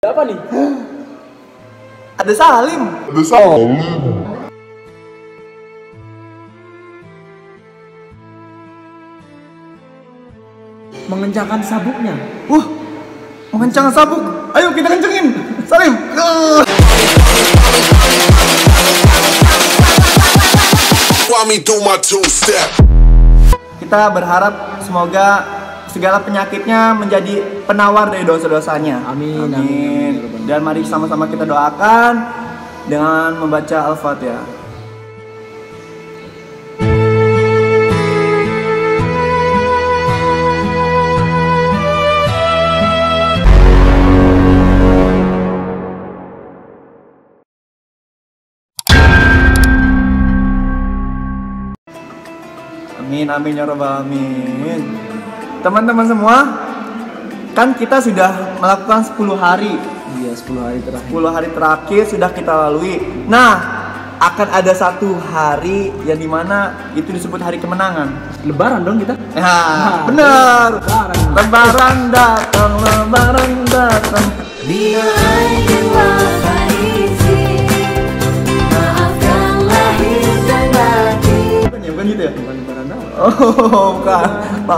Apa nih? Ada Salim. Mengencangkan sabuknya. Mengencangkan sabuk. Ayo kita kencengin. Salim. Kita berharap semoga segala penyakitnya menjadi penawar dari dosa-dosanya. Amin. Dan mari sama-sama kita doakan dengan membaca Al-Fatihah. Amin, amin ya rabbal alamin. Teman-teman semua, kan kita sudah melakukan 10 hari. Iya, 10 hari terakhir. 10 hari terakhir sudah kita lalui. Nah, akan ada satu hari yang dimana itu disebut hari kemenangan. Lebaran dong kita. Nah, benar. Lebaran datang, lebaran datang. Bila air wafaisi, maafkan lahir dan batin. Bukan gitu ya? Bukan lebaran dong. Oh, bukan.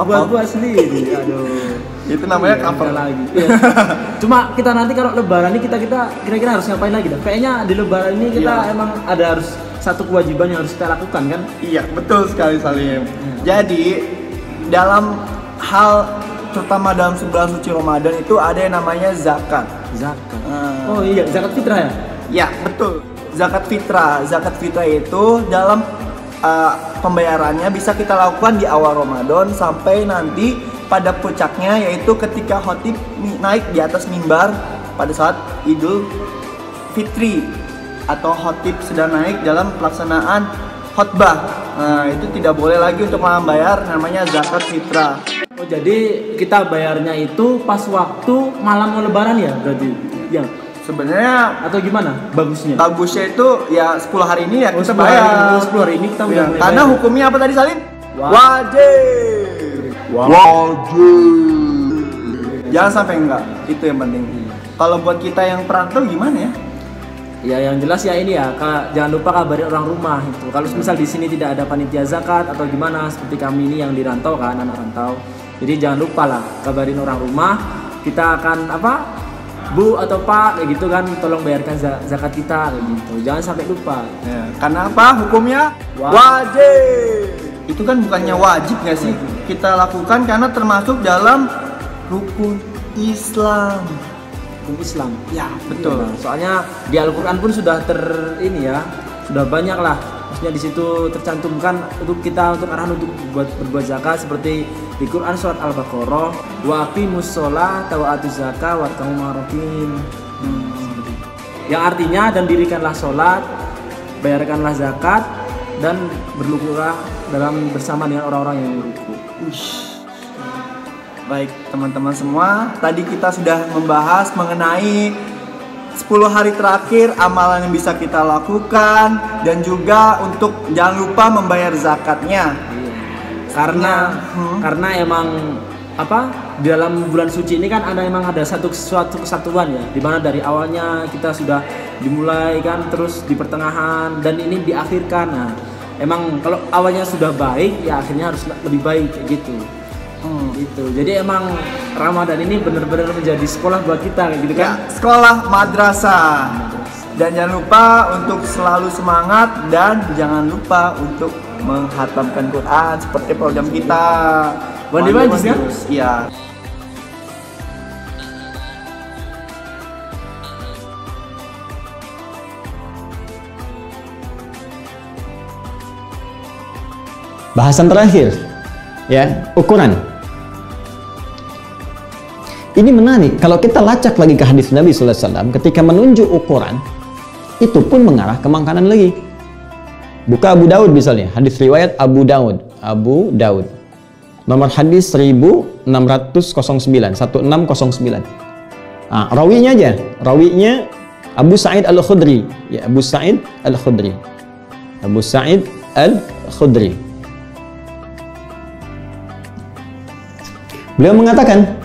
Buat sendiri. Aduh. Itu namanya cover lagi. Iya. Cuma kita nanti kalau lebaran ini kita kira-kira harus ngapain lagi dah? Kayaknya di lebaran ini kita emang ada harus satu kewajiban yang harus kita lakukan kan? Iya, betul sekali Salim. Jadi dalam hal terutama dalam bulan suci Ramadan itu ada yang namanya zakat. Zakat. Oh iya, zakat fitrah ya? Ya, betul. Zakat fitrah. Zakat fitrah itu dalam pembayarannya bisa kita lakukan di awal Ramadan sampai nanti pada puncaknya, yaitu ketika khotib naik di atas mimbar pada saat Idul Fitri atau khotib sedang naik dalam pelaksanaan khotbah. Nah, itu tidak boleh lagi untuk membayar namanya zakat fitrah. Oh, jadi kita bayarnya itu pas waktu malam mau lebaran ya berarti? Ya. Sebenarnya atau gimana bagusnya? Bagusnya itu ya 10 hari ini ya kita 10 bayar. 10 hari ini kita ya, karena bayar. Hukumnya apa tadi Salim? Wajib. Jangan sampai enggak, itu yang penting. Kalau buat kita yang perantau gimana ya? Ya yang jelas ya ini ya, jangan lupa kabarin orang rumah itu. Kalau misal di sini tidak ada panitia zakat atau gimana seperti kami ini yang di rantau kan, anak rantau. Jadi jangan lupa lah kabarin orang rumah. Kita akan Bu atau Pak kayak gitu kan, tolong bayarkan zakat kita kayak gitu. Jangan sampai lupa. Ya, karena apa? Hukumnya wajib. Itu kan bukannya wajib nggak sih kita lakukan, karena termasuk dalam rukun Islam. Rukun Islam. Ya, betul. Ya, soalnya di Al-Qur'an pun sudah sudah banyak lah. Maksudnya di situ tercantumkan untuk kita untuk arahan untuk berbuat zakat, seperti di Quran surat Al-Baqarah, wa aqimus sholata wa atuz zakata warka'u ma'rufin. Yang artinya, dan dirikanlah sholat, bayarkanlah zakat, dan berlukulah bersama dengan orang-orang yang ruku. Baik teman-teman semua, tadi kita sudah membahas mengenai 10 hari terakhir amalan yang bisa kita lakukan, dan juga untuk jangan lupa membayar zakatnya. Karena emang di dalam bulan suci ini kan emang ada suatu kesatuan ya, dimana dari awalnya kita sudah dimulai kan, terus di pertengahan dan ini diakhirkan. Nah, emang kalau awalnya sudah baik ya akhirnya harus lebih baik kayak gitu. Gitu. Jadi emang Ramadan ini benar-benar menjadi sekolah buat kita kayak gitu kan? Ya, sekolah madrasah. Dan jangan lupa untuk selalu semangat, dan jangan lupa untuk menghatamkan Quran seperti program kita. Mandi majlis kan? Iya. Bahasan terakhir, ya, ukuran. Ini menarik, kalau kita lacak lagi ke hadis Nabi SAW, ketika menunjuk ukuran, itu pun mengarah ke makanan lagi. Buka Abu Daud misalnya, hadis riwayat Abu Daud. Nomor hadis 1609. Nah, rawinya aja, Abu Sa'id Al-Khudri. Ya, Abu Sa'id Al-Khudri. Beliau mengatakan,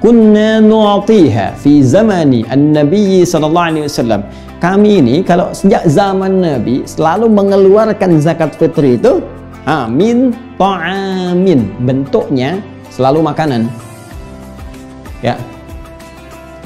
kunna nu'tiha fi zamani an-nabi sallallahu alaihi wasallam. Kami ini kalau sejak zaman Nabi selalu mengeluarkan zakat fitri itu min ta'amin, bentuknya selalu makanan. Ya.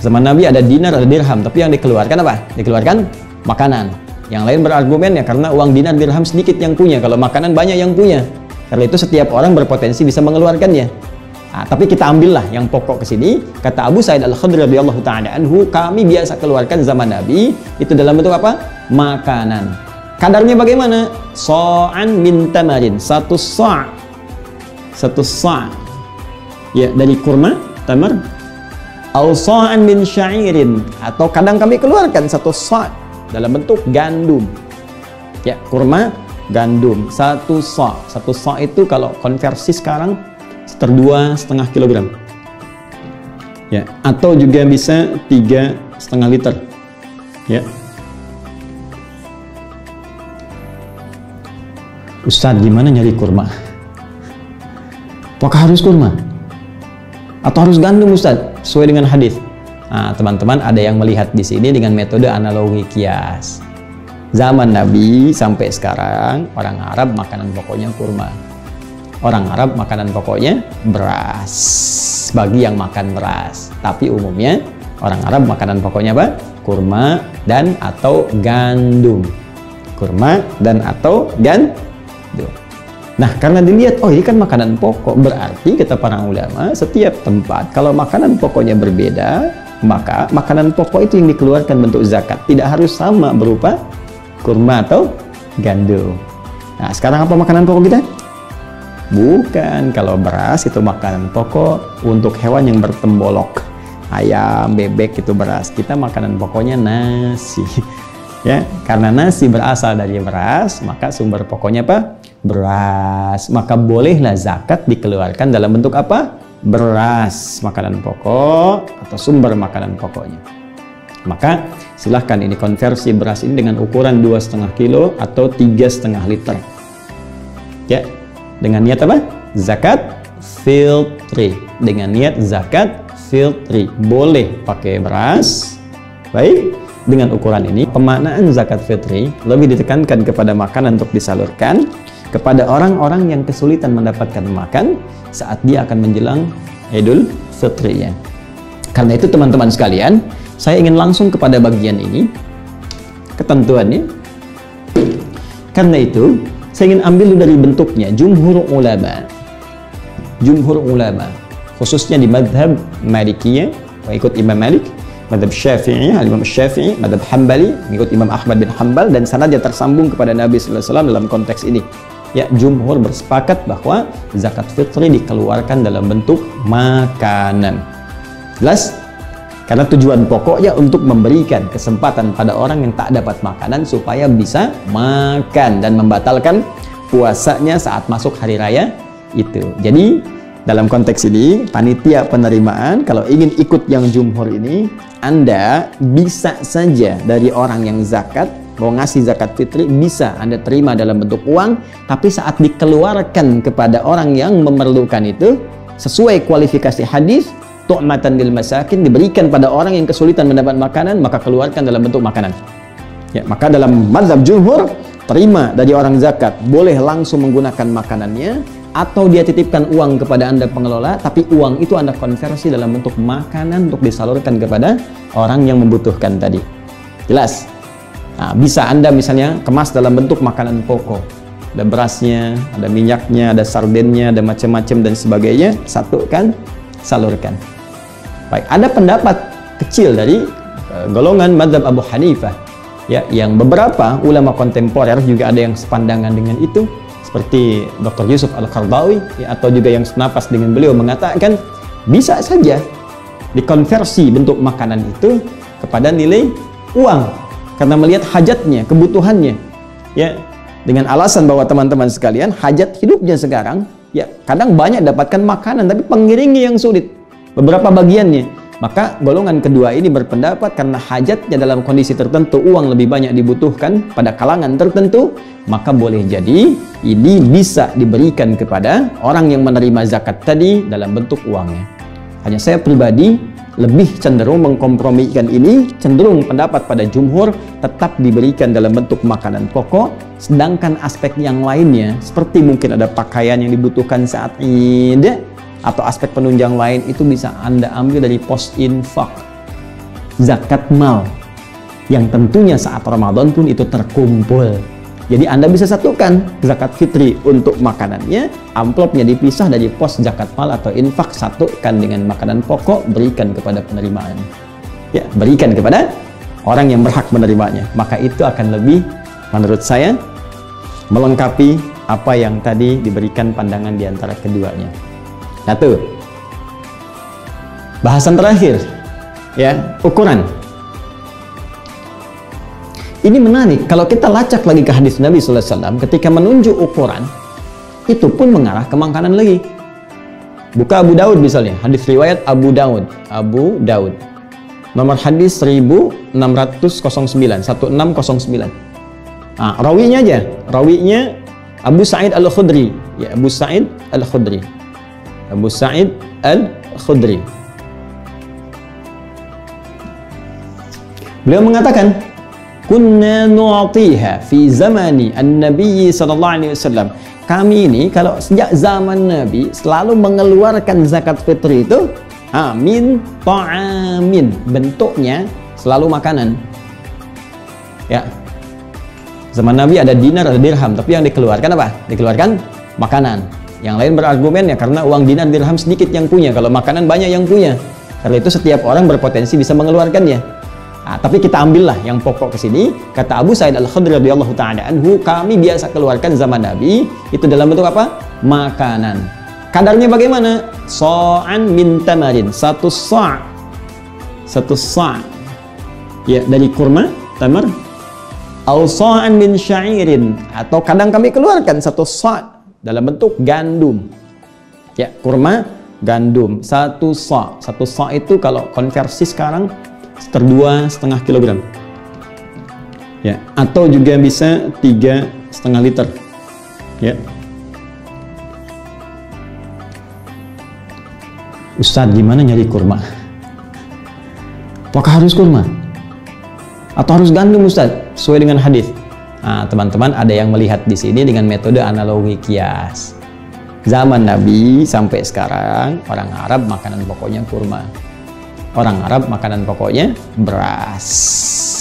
Zaman Nabi ada dinar, ada dirham, tapi yang dikeluarkan apa? Dikeluarkan makanan. Yang lain berargumen ya karena uang dinar dirham sedikit yang punya, kalau makanan banyak yang punya. Karena itu setiap orang berpotensi bisa mengeluarkannya. Nah, tapi kita ambillah yang pokok ke sini. Kata Abu Sa'id Al-Khudri radhiyallahu ta'ala anhu, kami biasa keluarkan zaman Nabi itu dalam bentuk apa? Makanan. Kadarnya bagaimana? Sa'an min tamarin, satu sa'. Ya, dari kurma, tamar. Au sa'an min sya'irin, atau kadang kami keluarkan satu sa' dalam bentuk gandum. Ya, kurma, gandum, satu sa'. Satu sa' itu kalau konversi sekarang sekitar 2,5 kilogram. Ya, atau juga bisa 3,5 liter. Ya. Ustadz, gimana nyari kurma? Apakah harus kurma? Atau harus gandum, Ustadz? Sesuai dengan hadis. Nah, teman-teman, ada yang melihat di sini dengan metode analogi kias. Zaman Nabi sampai sekarang, orang Arab makanan pokoknya kurma. Orang Arab makanan pokoknya beras, bagi yang makan beras. Tapi umumnya orang Arab makanan pokoknya apa? Kurma dan atau gandum. Kurma dan atau gandum. Nah, karena dilihat, oh ini kan makanan pokok, berarti kata para ulama, setiap tempat kalau makanan pokoknya berbeda, maka makanan pokok itu yang dikeluarkan bentuk zakat. Tidak harus sama berupa kurma atau gandum. Nah, sekarang apa makanan pokok kita? Bukan, kalau beras itu makanan pokok untuk hewan yang bertembolok. Ayam, bebek itu beras. Kita makanan pokoknya nasi. Ya, karena nasi berasal dari beras, maka sumber pokoknya apa? Beras. Maka bolehlah zakat dikeluarkan dalam bentuk apa? Beras, makanan pokok atau sumber makanan pokoknya. Maka silahkan ini konversi beras ini dengan ukuran 2,5 kilo atau 3,5 liter. Ya. Dengan niat apa? Zakat fitri. Dengan niat zakat fitri. Boleh pakai beras. Baik, dengan ukuran ini pemaknaan zakat fitri lebih ditekankan kepada makanan untuk disalurkan kepada orang-orang yang kesulitan mendapatkan makan saat dia akan menjelang Idul Fitrinya. Karena itu teman-teman sekalian, saya ingin langsung kepada bagian ini, ketentuannya. Karena itu saya ingin ambil dari bentuknya. Jumhur ulama khususnya di madhab Malikiyah, mengikut Imam Malik, madhab Syafi'i, Imam Syafi'i, madhab Hambali, mengikut Imam Ahmad bin Hanbal, dan sanadnya tersambung kepada Nabi sallallahu alaihi wasallam dalam konteks ini. Ya, jumhur bersepakat bahwa zakat fitri dikeluarkan dalam bentuk makanan. Jelas? Karena tujuan pokoknya untuk memberikan kesempatan pada orang yang tak dapat makanan supaya bisa makan dan membatalkan puasanya saat masuk hari raya itu. Jadi dalam konteks ini panitia penerimaan kalau ingin ikut yang jumhur ini, Anda bisa saja dari orang yang zakat mau ngasih zakat fitri, bisa Anda terima dalam bentuk uang, tapi saat dikeluarkan kepada orang yang memerlukan itu sesuai kualifikasi hadis, tu'matan lil masakin, diberikan pada orang yang kesulitan mendapat makanan, maka keluarkan dalam bentuk makanan. Ya, maka dalam mazhab jumhur, terima dari orang zakat, boleh langsung menggunakan makanannya, atau dia titipkan uang kepada Anda pengelola, tapi uang itu Anda konversi dalam bentuk makanan untuk disalurkan kepada orang yang membutuhkan tadi. Jelas? Nah, bisa Anda misalnya kemas dalam bentuk makanan pokok. Ada berasnya, ada minyaknya, ada sardennya, ada macam-macam dan sebagainya, satukan, salurkan. Baik, ada pendapat kecil dari golongan mazhab Abu Hanifah, ya, yang beberapa ulama kontemporer juga ada yang sepandangan dengan itu, seperti Dr. Yusuf Al-Qardawi, ya, atau juga yang senapas dengan beliau mengatakan bisa saja dikonversi bentuk makanan itu kepada nilai uang karena melihat hajatnya, kebutuhannya, ya, dengan alasan bahwa teman-teman sekalian hajat hidupnya sekarang, ya, kadang banyak dapatkan makanan tapi pengiringnya yang sulit beberapa bagiannya. Maka golongan kedua ini berpendapat karena hajatnya dalam kondisi tertentu, uang lebih banyak dibutuhkan pada kalangan tertentu, maka boleh jadi ini bisa diberikan kepada orang yang menerima zakat tadi dalam bentuk uangnya. Hanya saya pribadi lebih cenderung mengkompromikan ini, cenderung pendapat pada jumhur tetap diberikan dalam bentuk makanan pokok, sedangkan aspek yang lainnya seperti mungkin ada pakaian yang dibutuhkan saat Id atau aspek penunjang lain itu bisa Anda ambil dari pos infak, zakat mal, yang tentunya saat Ramadan pun itu terkumpul. Jadi Anda bisa satukan zakat fitri untuk makanannya, amplopnya dipisah dari pos zakat mal atau infak, satukan dengan makanan pokok, berikan kepada penerimaan. Ya, berikan kepada orang yang berhak menerimanya. Maka itu akan lebih, menurut saya, melengkapi apa yang tadi diberikan pandangan di antara keduanya. Satu. Bahasan terakhir, ya, ukuran. Ini menarik, kalau kita lacak lagi ke hadis Nabi SAW, ketika menunjuk ukuran, itu pun mengarah ke makanan lagi. Buka Abu Daud misalnya, hadis riwayat Abu Daud. Nomor hadis 1609. Nah, rawinya aja, rawinya Abu Sa'id Al-Khudri. Ya, Abu Sa'id Al-Khudri. Beliau mengatakan, kunna nu'tiha fi zamani an-nabi sallallahu alaihi wasallam. Kami ini kalau sejak zaman Nabi selalu mengeluarkan zakat fitri itu min ta'amin, bentuknya selalu makanan. Ya. Zaman Nabi ada dinar, ada dirham, tapi yang dikeluarkan apa? Dikeluarkan makanan. Yang lain berargumen ya karena uang dinar dirham sedikit yang punya, kalau makanan banyak yang punya. Karena itu setiap orang berpotensi bisa mengeluarkannya. Nah, tapi kita ambillah yang pokok ke sini. Kata Abu Sa'id Al-Khudri radhiyallahu ta'ala anhu, kami biasa keluarkan zaman Nabi itu dalam bentuk apa? Makanan. Kadarnya bagaimana? Sa'an min tamarin, satu sa'. Ya, dari kurma, tamar. Au sa'an min sya'irin, atau kadang kami keluarkan satu sa' dalam bentuk gandum. Ya, kurma, gandum, satu sa'. Satu sa' itu kalau konversi sekarang 2,5 kilogram, ya, atau juga bisa 3,5 liter, ya. Ustadz, gimana nyari kurma? Apakah harus kurma atau harus gandum, Ustadz? Sesuai dengan hadis. Nah, teman-teman, ada yang melihat di sini dengan metode analogi kias. Zaman Nabi sampai sekarang orang Arab makanan pokoknya kurma. Orang Arab makanan pokoknya beras,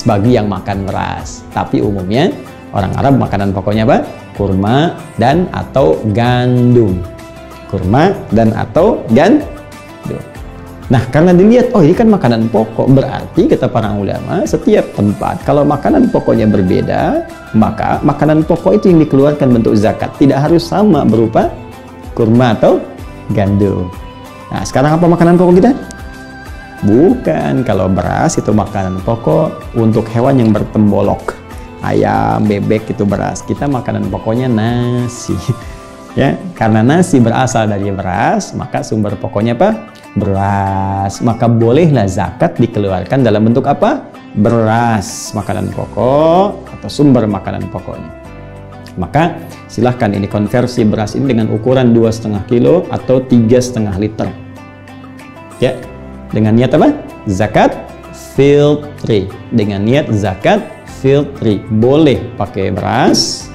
bagi yang makan beras. Tapi umumnya orang Arab makanan pokoknya apa? Kurma dan atau gandum. Kurma dan atau gandum. Nah, karena dilihat, oh ini kan makanan pokok, berarti kata para ulama, setiap tempat kalau makanan pokoknya berbeda, maka makanan pokok itu yang dikeluarkan bentuk zakat tidak harus sama berupa kurma atau gandum. Nah, sekarang apa makanan pokok kita? Bukan, kalau beras itu makanan pokok untuk hewan yang bertembolok, ayam, bebek itu beras. Kita makanan pokoknya nasi. Ya, karena nasi berasal dari beras, maka sumber pokoknya apa? Beras. Maka bolehlah zakat dikeluarkan dalam bentuk apa? Beras, makanan pokok atau sumber makanan pokoknya. Maka silahkan ini konversi beras ini dengan ukuran 2,5 kilo atau 3,5 liter. Ya. Dengan niat apa? Zakat fitri. Dengan niat zakat fitri. Boleh pakai beras.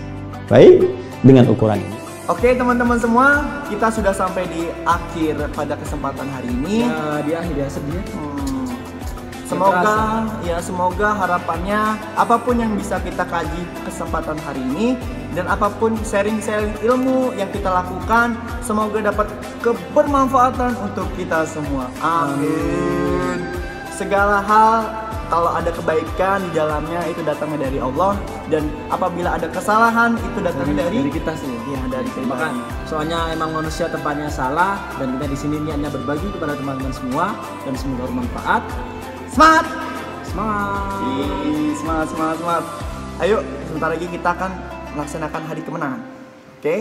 Baik, dengan ukuran ini. Oke teman-teman semua, kita sudah sampai di akhir pada kesempatan hari ini. Ya, di akhir ya sedih. Semoga harapannya apapun yang bisa kita kaji kesempatan hari ini dan apapun sharing-sharing ilmu yang kita lakukan, semoga dapat kebermanfaatan untuk kita semua. Amin. Segala hal kalau ada kebaikan di dalamnya itu datangnya dari Allah, dan apabila ada kesalahan itu datangnya dari kita sih. Ya, dari Maka soalnya emang manusia tempatnya salah, dan kita di sini niatnya berbagi kepada teman-teman semua, dan semoga bermanfaat. Semangat! Semangat! Semangat! Ayo, sebentar lagi kita akan melaksanakan hari kemenangan. Oke?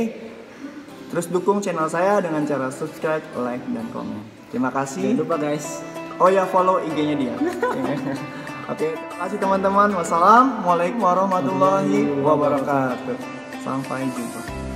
Terus dukung channel saya dengan cara subscribe, like, dan komen. Terima kasih. Jangan lupa guys. Oh ya, follow IG-nya dia. Oke, terima kasih teman-teman. Wassalamualaikum warahmatullahi wabarakatuh. Sampai jumpa.